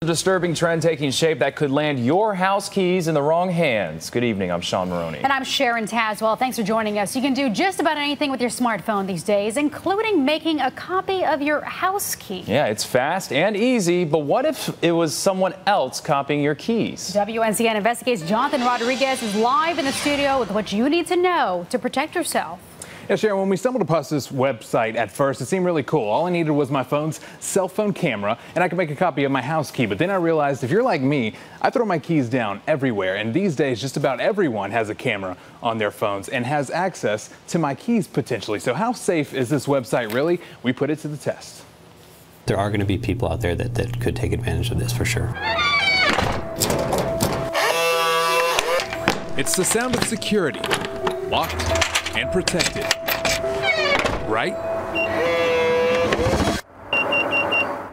A disturbing trend taking shape that could land your house keys in the wrong hands. Good evening, I'm Sean Maroney. And I'm Sharon Tazwell. Thanks for joining us. You can do just about anything with your smartphone these days, including making a copy of your house key. Yeah, it's fast and easy, but what if it was someone else copying your keys? WNCN Investigates Jonathan Rodriguez is live in the studio with what you need to know to protect yourself. Yeah, Sharon, when we stumbled across this website at first, it seemed really cool. All I needed was my phone's cell phone camera, and I could make a copy of my house key. But then I realized if you're like me, I throw my keys down everywhere. And these days, just about everyone has a camera on their phones and has access to my keys potentially. So how safe is this website really? We put it to the test. There are going to be people out there that could take advantage of this for sure. It's the sound of security, locked and protected, right?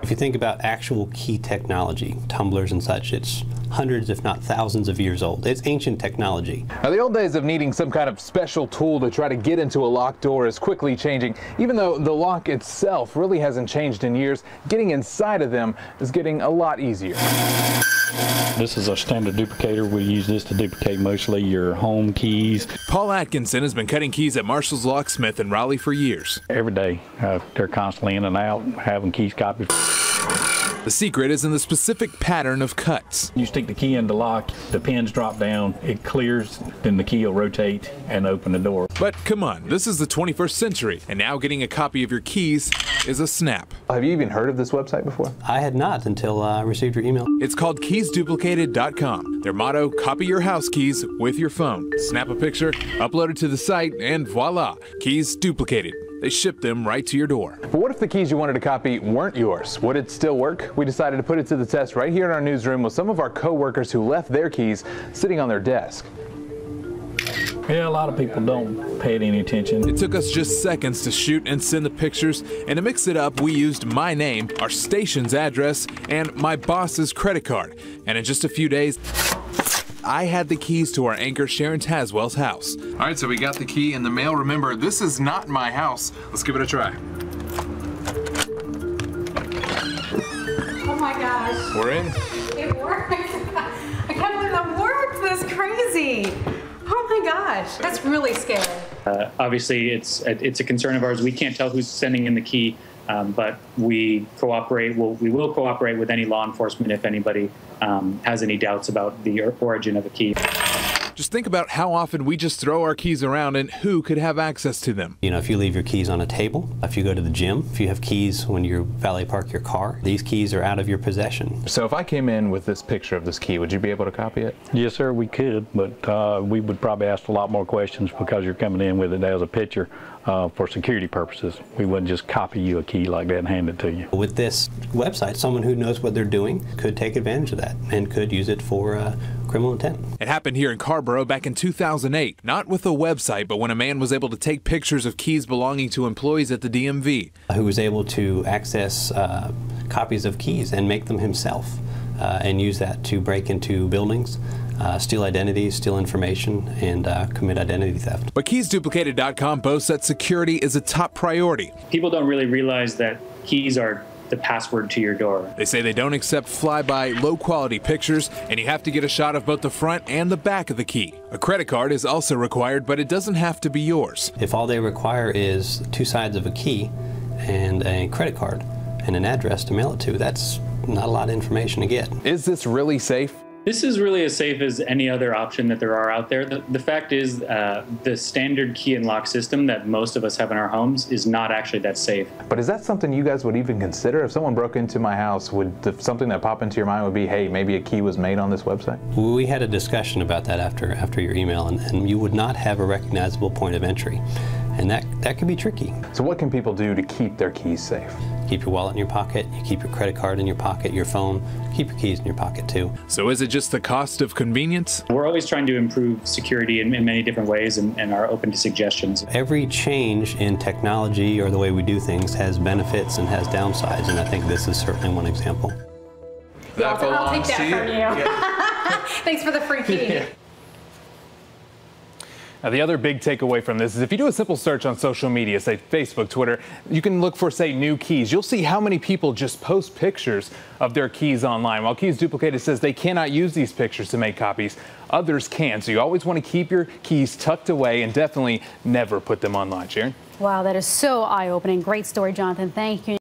If you think about actual key technology, tumblers and such, it's hundreds if not thousands of years old. It's ancient technology. Now, the old days of needing some kind of special tool to try to get into a locked door is quickly changing. Even though the lock itself really hasn't changed in years, getting inside of them is getting a lot easier. This is a standard duplicator. We use this to duplicate mostly your home keys. Paul Atkinson has been cutting keys at Marshall's Locksmith in Raleigh for years. Every day, they're constantly in and out, having keys copied. The secret is in the specific pattern of cuts. You stick the key in the lock, the pins drop down, it clears, then the key will rotate and open the door. But come on, this is the 21st century, and now getting a copy of your keys is a snap. Have you even heard of this website before? I had not until I received your email. It's called keysduplicated.com. Their motto, copy your house keys with your phone. Snap a picture, upload it to the site, and voila, keys duplicated. They ship them right to your door. But what if the keys you wanted to copy weren't yours? Would it still work? We decided to put it to the test right here in our newsroom with some of our co-workers who left their keys sitting on their desk. Yeah, a lot of people don't pay it any attention. It took us just seconds to shoot and send the pictures, and to mix it up, we used my name, our station's address, and my boss's credit card. And in just a few days, I had the keys to our anchor Sharon Tazwell's house. All right, so we got the key in the mail. Remember, this is not my house. Let's give it a try. Oh my gosh. We're in. It worked. I can't believe that worked. That's crazy. Oh my gosh. That's really scary. Obviously, it's a concern of ours. We can't tell who's sending in the key, but we cooperate. We will cooperate with any law enforcement if anybody has any doubts about the origin of a key. Just think about how often we just throw our keys around and who could have access to them. You know, if you leave your keys on a table, if you go to the gym, if you have keys when you valet park your car, these keys are out of your possession. So if I came in with this picture of this key, would you be able to copy it? Yes, sir, we could, but we would probably ask a lot more questions because you're coming in with it as a picture for security purposes. We wouldn't just copy you a key like that and hand it to you. With this website, someone who knows what they're doing could take advantage of that and could use it for criminal intent. It happened here in Carborough back in 2008, not with a website, but when a man was able to take pictures of keys belonging to employees at the DMV. Who was able to access copies of keys and make them himself and use that to break into buildings, steal identities, steal information, and commit identity theft. But keysduplicated.com boasts that security is a top priority. People don't really realize that keys are the password to your door. They say they don't accept flyby, low-quality pictures, and you have to get a shot of both the front and the back of the key. A credit card is also required, but it doesn't have to be yours. If all they require is two sides of a key and a credit card and an address to mail it to, that's not a lot of information to get. Is this really safe? This is really as safe as any other option that there are out there. The fact is the standard key and lock system that most of us have in our homes is not actually that safe. But is that something you guys would even consider? If someone broke into my house, would something that pop into your mind would be, hey, maybe a key was made on this website? We had a discussion about that after your email, and you would not have a recognizable point of entry. And that can be tricky. So what can people do to keep their keys safe? Keep your wallet in your pocket, you keep your credit card in your pocket, your phone, keep your keys in your pocket too. So is it just the cost of convenience? We're always trying to improve security in many different ways and are open to suggestions. Every change in technology or the way we do things has benefits and has downsides, and I think this is certainly one example. I'll take that from you. Yeah. Thanks for the free key. Yeah. Now, the other big takeaway from this is if you do a simple search on social media, say Facebook, Twitter, you can look for, say, new keys. You'll see how many people just post pictures of their keys online. While Keys Duplicated says they cannot use these pictures to make copies, others can. So you always want to keep your keys tucked away and definitely never put them online. Sharon? Wow, that is so eye-opening. Great story, Jonathan. Thank you.